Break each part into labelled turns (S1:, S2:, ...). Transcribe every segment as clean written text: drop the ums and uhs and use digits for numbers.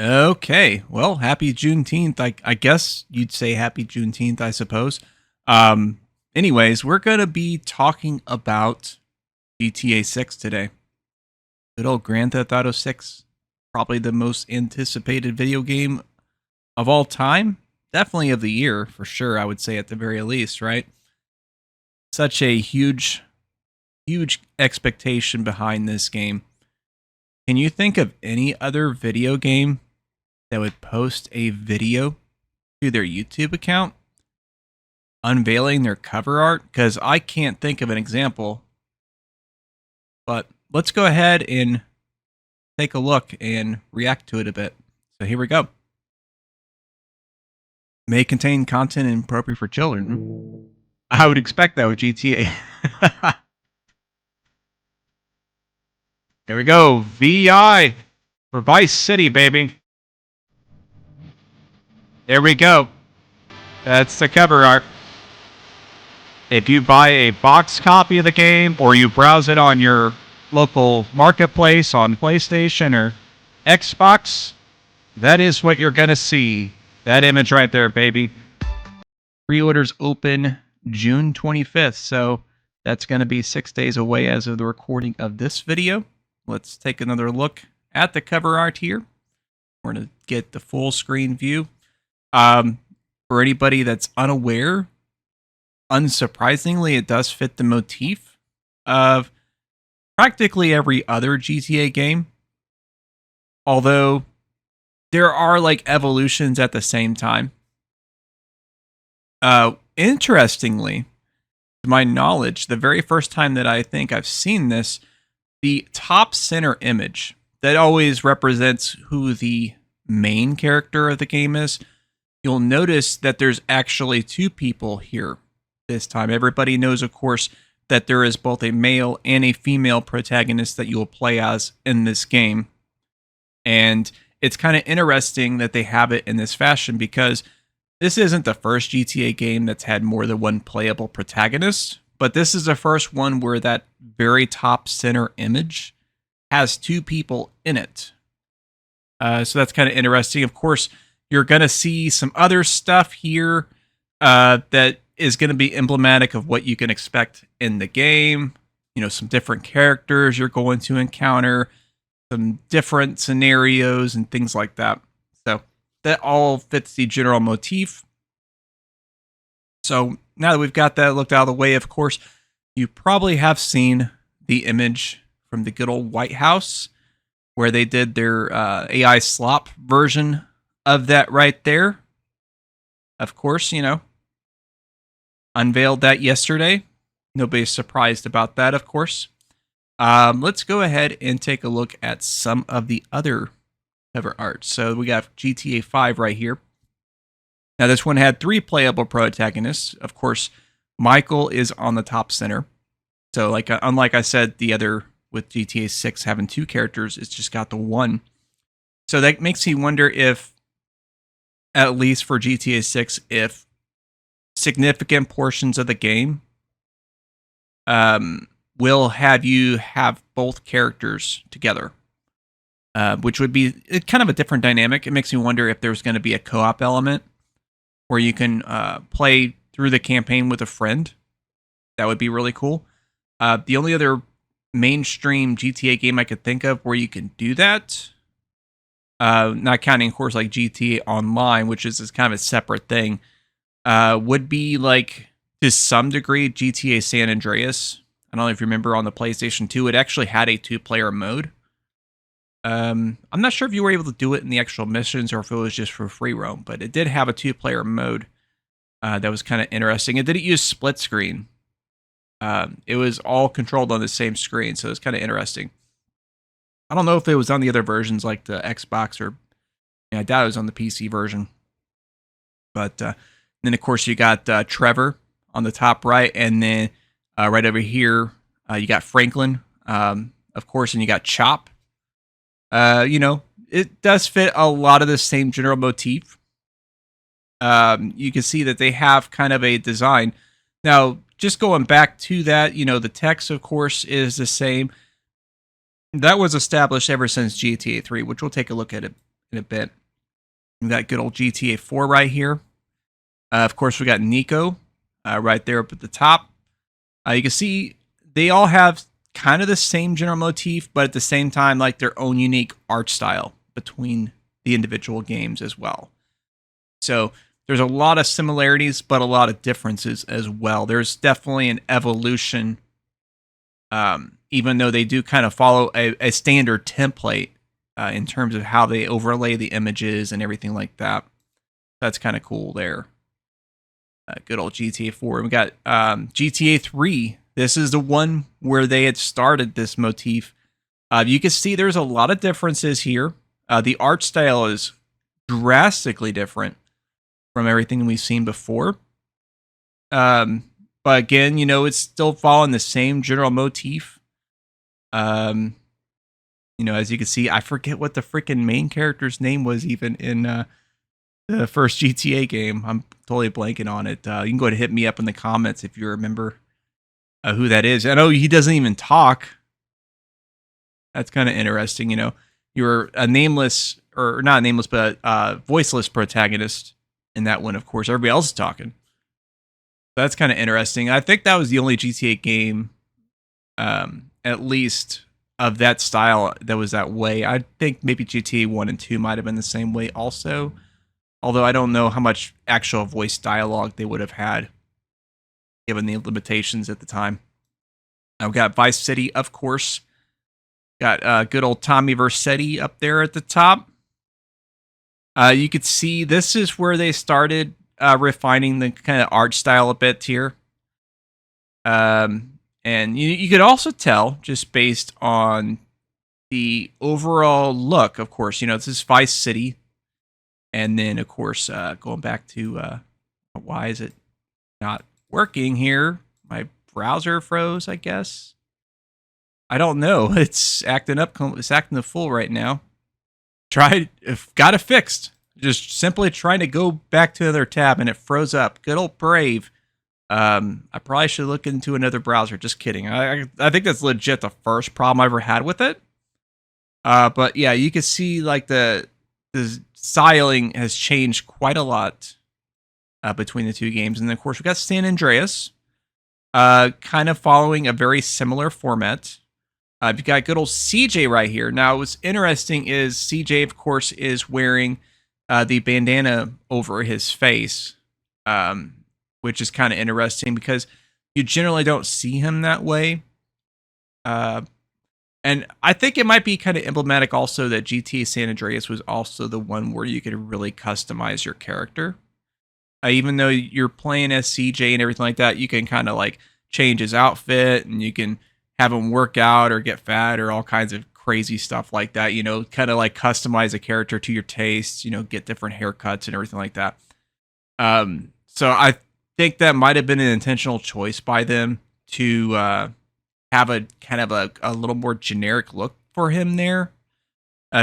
S1: Okay, well, happy Juneteenth. I guess you'd say happy Juneteenth, I suppose. Um, Anyways, we're gonna be talking about GTA 6 today. Good old Grand Theft Auto 6, probably the most anticipated video game of all time. Definitely of the year, for sure, I would say at the very least, right? Such a huge expectation behind this game. Can you think of any other video game that would post a video to their YouTube account unveiling their cover art? Because I can't think of an example. But let's go ahead and take a look and react to it a bit. So here we go. May contain content inappropriate for children. I would expect that with GTA. Here we go. VI for Vice City, baby. There we go. That's the cover art. If you buy a box copy of the game or you browse it on your local marketplace on PlayStation or Xbox, that is what you're going to see. That image right there, baby. Pre-orders open June 25th, so that's going to be 6 days away as of the recording of this video. Let's take another look at the cover art here. We're going to get the full screen view. For anybody that's unaware, unsurprisingly, it does fit the motif of practically every other GTA game. Although there are like evolutions at the same time. Interestingly, to my knowledge, the very first time that I think I've seen this, the top center image that always represents who the main character of the game is, you'll notice that there's actually two people here this time. Everybody knows, of course, that there is both a male and a female protagonist that you will play as in this game. And it's kind of interesting that they have it in this fashion because this isn't the first GTA game that's had more than one playable protagonist, but this is the first one where that very top center image has two people in it. So that's kind of interesting. Of course, you're going to see some other stuff here that is going to be emblematic of what you can expect in the game. You know, some different characters you're going to encounter, some different scenarios and things like that. So that all fits the general motif. So now that we've got that looked out of the way, of course, you probably have seen the image from the good old White House where they did their AI slop version of that right there. Of course, you know, unveiled that yesterday. Nobody's surprised about that, of course. Let's go ahead and take a look at some of the other cover art. So we got GTA 5 right here. Now this one had 3 playable protagonists. Of course, Michael is on the top center. So like unlike I said, the other with GTA 6 having 2 characters, it's just got the one. So that makes me wonder if, at least for GTA 6, if significant portions of the game will have you have both characters together, which would be kind of a different dynamic. It makes me wonder if there's going to be a co-op element where you can play through the campaign with a friend. That would be really cool. The only other mainstream GTA game I could think of where you can do that, not counting, of course, like GTA Online, which is kind of a separate thing, would be like, to some degree, GTA San Andreas. I don't know if you remember on the PlayStation 2, it actually had a 2-player mode. I'm not sure if you were able to do it in the actual missions or if it was just for free roam, but it did have a 2-player mode that was kind of interesting. It didn't use split screen. It was all controlled on the same screen, so it's kind of interesting. I don't know if it was on the other versions like the Xbox or, I doubt it was on the PC version. But then, of course, you got Trevor on the top right, and then right over here, you got Franklin, of course, and you got Chop. You know, it does fit a lot of the same general motif. You can see that they have kind of a design. Now, just going back to that, you know, the text, of course, is the same. That was established ever since GTA 3, which we'll take a look at it in a bit. We got good old GTA 4 right here. Of course, we got Nico right there up at the top. You can see they all have kind of the same general motif, but at the same time, like their own unique art style between the individual games as well. So there's a lot of similarities, but a lot of differences as well. There's definitely an evolution, even though they do kind of follow a standard template in terms of how they overlay the images and everything like that. That's kind of cool there. Good old GTA 4. We got GTA 3. This is the one where they had started this motif. You can see there's a lot of differences here. The art style is drastically different from everything we've seen before. But again, it's still following the same general motif. As you can see, I forget what the freaking main character's name was even in the first GTA game. I'm totally blanking on it. You can go ahead and hit me up in the comments if you remember who that is. I know he doesn't even talk. That's kind of interesting. You're a nameless, or not nameless, but voiceless protagonist in that one, of course. Everybody else is talking. That's kind of interesting. I think that was the only GTA game, at least of that style, that was that way. I think maybe GTA 1 and 2 might have been the same way also. Although I don't know how much actual voice dialogue they would have had, given the limitations at the time. I've got Vice City, of course. Got good old Tommy Vercetti up there at the top. You could see this is where they started refining the kind of art style a bit here. And you could also tell, just based on the overall look, of course, this is Vice City. And then, of course, going back to why is it not working here? My browser froze, I guess. I don't know. It's acting up. It's acting the fool right now. Got it fixed. Just simply trying to go back to another tab, and it froze up. Good old Brave. I probably should look into another browser. Just kidding. I think that's legit the first problem I ever had with it. But yeah, you can see like the styling has changed quite a lot between the two games. And then, of course, we got San Andreas, kind of following a very similar format. You've got good old CJ right here. Now, what's interesting is CJ, of course, is wearing the bandana over his face, which is kind of interesting because you generally don't see him that way. And I think it might be kind of emblematic also that GTA San Andreas was also the one where you could really customize your character. Even though you're playing as CJ and everything like that, you can kind of like change his outfit and you can have him work out or get fat or all kinds of crazy stuff like that. Kind of like customize a character to your tastes, get different haircuts and everything like that. So I think that might have been an intentional choice by them to have a kind of a little more generic look for him there,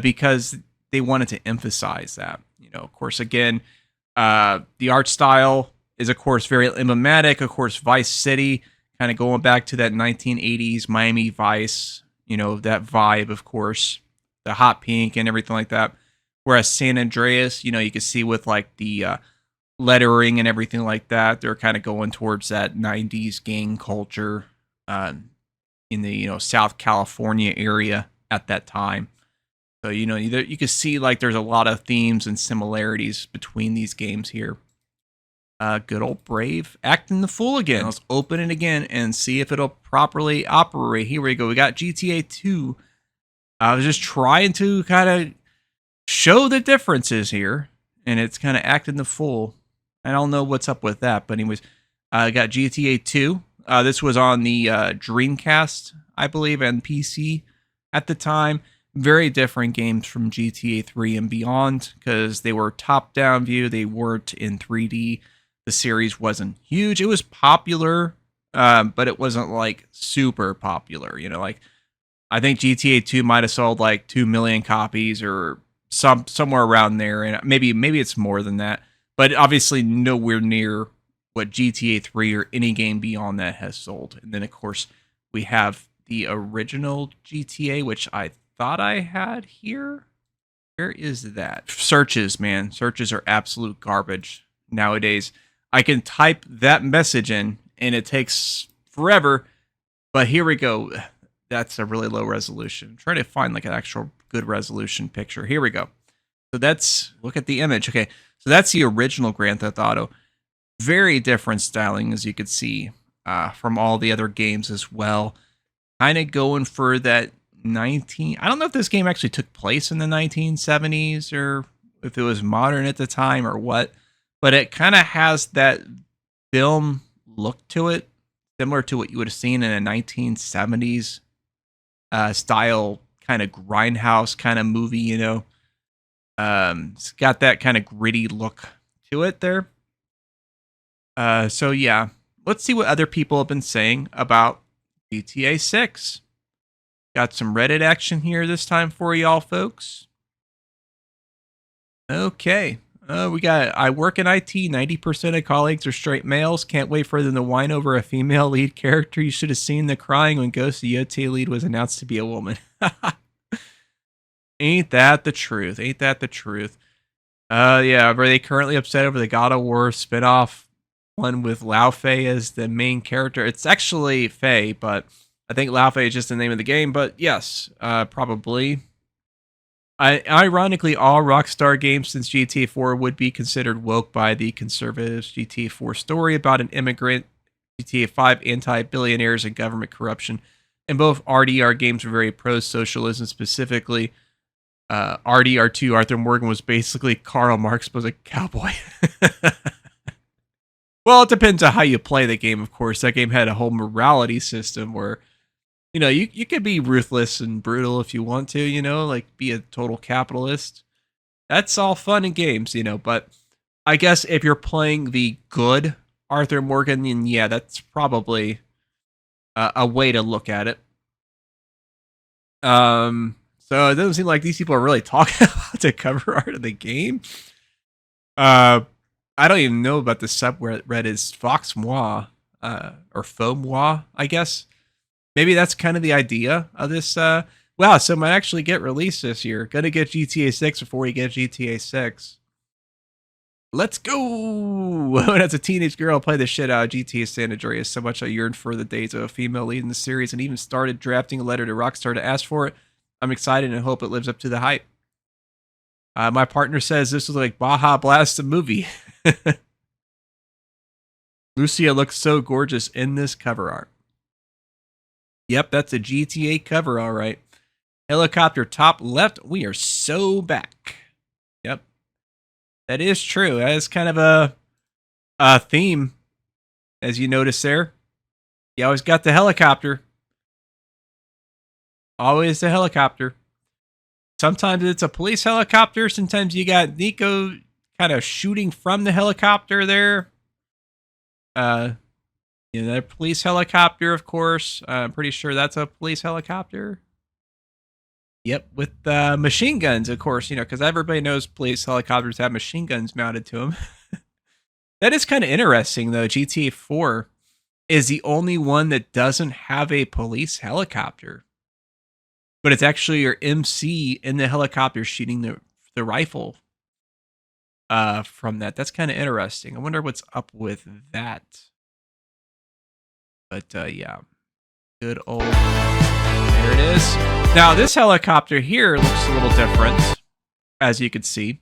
S1: because they wanted to emphasize that. Of course, again, the art style is, of course, very emblematic. Of course, Vice City, kind of going back to that 1980s Miami Vice, that vibe, of course, the hot pink and everything like that. Whereas San Andreas, you can see with like the lettering and everything like that, they're kind of going towards that 90s gang culture in the South California area at that time. So you can see like there's a lot of themes and similarities between these games here. Good old Brave acting the fool again. Let's open it again and see if it'll properly operate. Here we go. We got GTA 2. I was just trying to kind of show the differences here, and it's kind of acting the fool. I don't know what's up with that, but anyways, I got GTA 2. This was on the Dreamcast, I believe, and PC at the time. Very different games from GTA 3 and beyond because they were top-down view. They weren't in 3D. The series wasn't huge. It was popular, but it wasn't like super popular. Like I think GTA 2 might have sold like 2 million copies or somewhere around there, and maybe it's more than that. But obviously nowhere near what GTA 3 or any game beyond that has sold. And then, of course, we have the original GTA, which I thought I had here. Where is that? Searches, man. Searches are absolute garbage nowadays. I can type that message in and it takes forever, but here we go. That's a really low resolution. I'm trying to find like an actual good resolution picture. Here we go. So that's, look at the image. Okay. So that's the original Grand Theft Auto. Very different styling, as you could see, from all the other games as well. Kind of going for that 19. I don't know if this game actually took place in the 1970s or if it was modern at the time or what, but it kind of has that film look to it, similar to what you would have seen in a 1970s style kind of grindhouse kind of movie, you know. It's got that kind of gritty look to it there. So yeah, let's see what other people have been saying about GTA 6. Got some Reddit action here this time for y'all folks. Okay. We got, I work in IT. 90% of colleagues are straight males. Can't wait for them to whine over a female lead character. You should have seen the crying when Ghost the OT lead was announced to be a woman. Ain't that the truth? Ain't that the truth? Yeah, are they currently upset over the God of War spinoff one with Lao Fei as the main character? It's actually Fei, but I think Lao Fei is just the name of the game. But yes, probably. Ironically, all Rockstar games since GTA 4 would be considered woke by the conservatives. GTA 4 story about an immigrant, GTA 5 anti-billionaires and government corruption, and both RDR games were very pro-socialism. Specifically, RDR2, Arthur Morgan was basically Karl Marx was a cowboy. Well, it depends on how you play the game, of course. That game had a whole morality system where, you know, you could be ruthless and brutal if you want to, you know, like be a total capitalist. That's all fun in games, you know, but I guess if you're playing the good Arthur Morgan, then yeah, that's probably a way to look at it. So it doesn't seem like these people are really talking about the cover art of the game. I don't even know about the subreddit is Fox Moi, or Faux Moi, I guess. Maybe that's kind of the idea of this. Wow, so it might actually get released this year. Gonna get GTA 6 before we get GTA 6. Let's go! When as a teenage girl, I played the shit out of GTA San Andreas so much I yearned for the days of a female lead in the series and even started drafting a letter to Rockstar to ask for it. I'm excited and hope it lives up to the hype. My partner says this was like Baja Blast the movie. Lucia looks so gorgeous in this cover art. Yep, that's a GTA cover, all right. Helicopter top left. We are so back. Yep. That is true. That is kind of a theme, as you notice there. You always got the helicopter. Always the helicopter. Sometimes it's a police helicopter. Sometimes you got Nico kind of shooting from the helicopter there. You know, that police helicopter, of course. I'm pretty sure that's a police helicopter. Yep, with machine guns, of course, you know, because everybody knows police helicopters have machine guns mounted to them. That is kind of interesting, though. GTA 4 is the only one that doesn't have a police helicopter. But it's actually your MC in the helicopter shooting the rifle from that. That's kind of interesting. I wonder what's up with that. But yeah, good old. There it is. Now this helicopter here looks a little different, as you can see.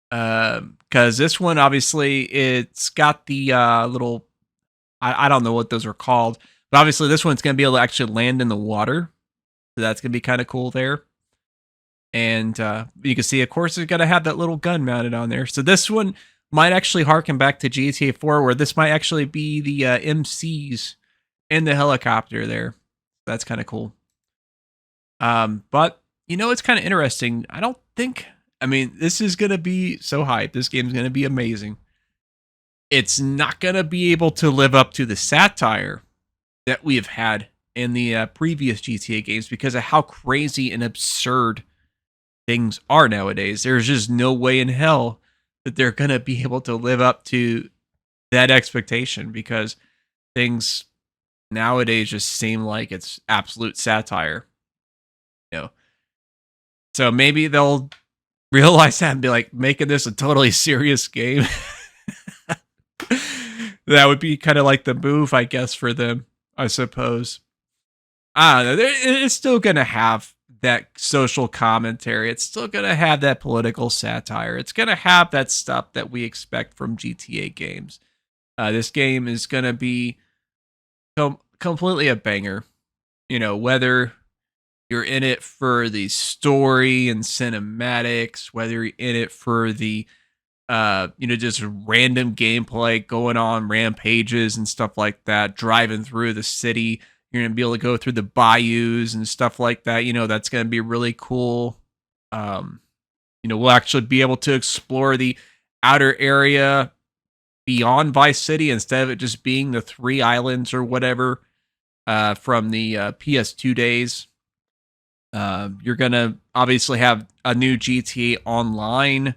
S1: Because this one obviously it's got the little. I don't know what those are called, but obviously this one's gonna be able to actually land in the water, so that's gonna be kind of cool there. And you can see, of course, it's gonna have that little gun mounted on there. So this one might actually harken back to GTA 4, where this might actually be the MCs in the helicopter there. That's kind of cool. But you know, it's kind of interesting. I don't think. I mean, this is gonna be so hype. This game's gonna be amazing. It's not gonna be able to live up to the satire that we have had in the previous GTA games because of how crazy and absurd things are nowadays. There's just no way in hell that they're going to be able to live up to that expectation because things nowadays just seem like it's absolute satire. You know, So maybe they'll realize that and be like making this a totally serious game. That would be kind of like the move, I guess, for them, I suppose. I don't know. It's still going to have that social commentary. It's still going to have that political satire. It's going to have that stuff that we expect from GTA games. This game is going to be completely a banger. You know, whether you're in it for the story and cinematics, whether you're in it for the just random gameplay, going on rampages and stuff like that, driving through the city. You're going to be able to go through the bayous and stuff like that. That's going to be really cool. We'll actually be able to explore the outer area beyond Vice City instead of it just being the 3 islands or whatever from the PS2 days. You're going to obviously have a new GTA Online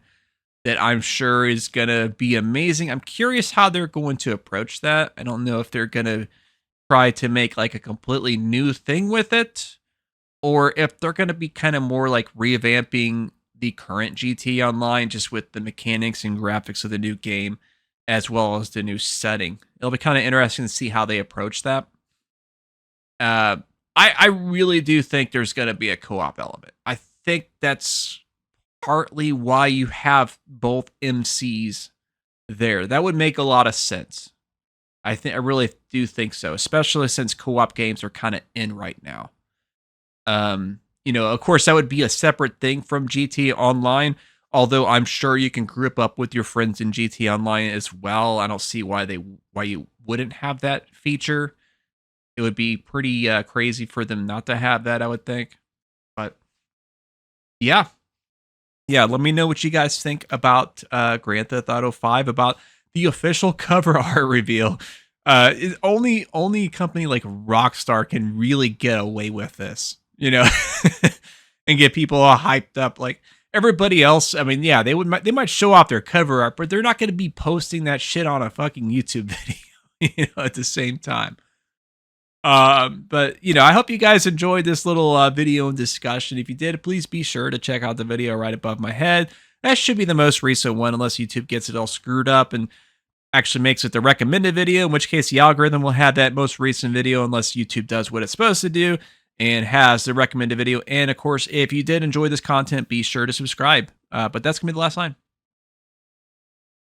S1: that I'm sure is going to be amazing. I'm curious how they're going to approach that. I don't know if they're going to try to make like a completely new thing with it, or if they're going to be kind of more like revamping the current GTA Online just with the mechanics and graphics of the new game as well as the new setting. It'll be kind of interesting to see how they approach that. I really do think there's going to be a co-op element. I think that's partly why you have both MCs there. That would make a lot of sense. I really do think so, especially since co-op games are kind of in right now. Of course, that would be a separate thing from GTA Online, although I'm sure you can group up with your friends in GTA Online as well. I don't see why you wouldn't have that feature. It would be pretty crazy for them not to have that, I would think. But yeah. Yeah, let me know what you guys think about Grand Theft Auto 5, about the official cover art reveal. Only company like Rockstar can really get away with this, and get people all hyped up. Like everybody else, I mean, yeah, they might show off their cover art, but they're not going to be posting that shit on a fucking YouTube video, at the same time. But I hope you guys enjoyed this little video and discussion. If you did, please be sure to check out the video right above my head. That should be the most recent one, unless YouTube gets it all screwed up and actually makes it the recommended video, in which case the algorithm will have that most recent video unless YouTube does what it's supposed to do and has the recommended video. And of course, if you did enjoy this content, be sure to subscribe. But that's gonna be the last line.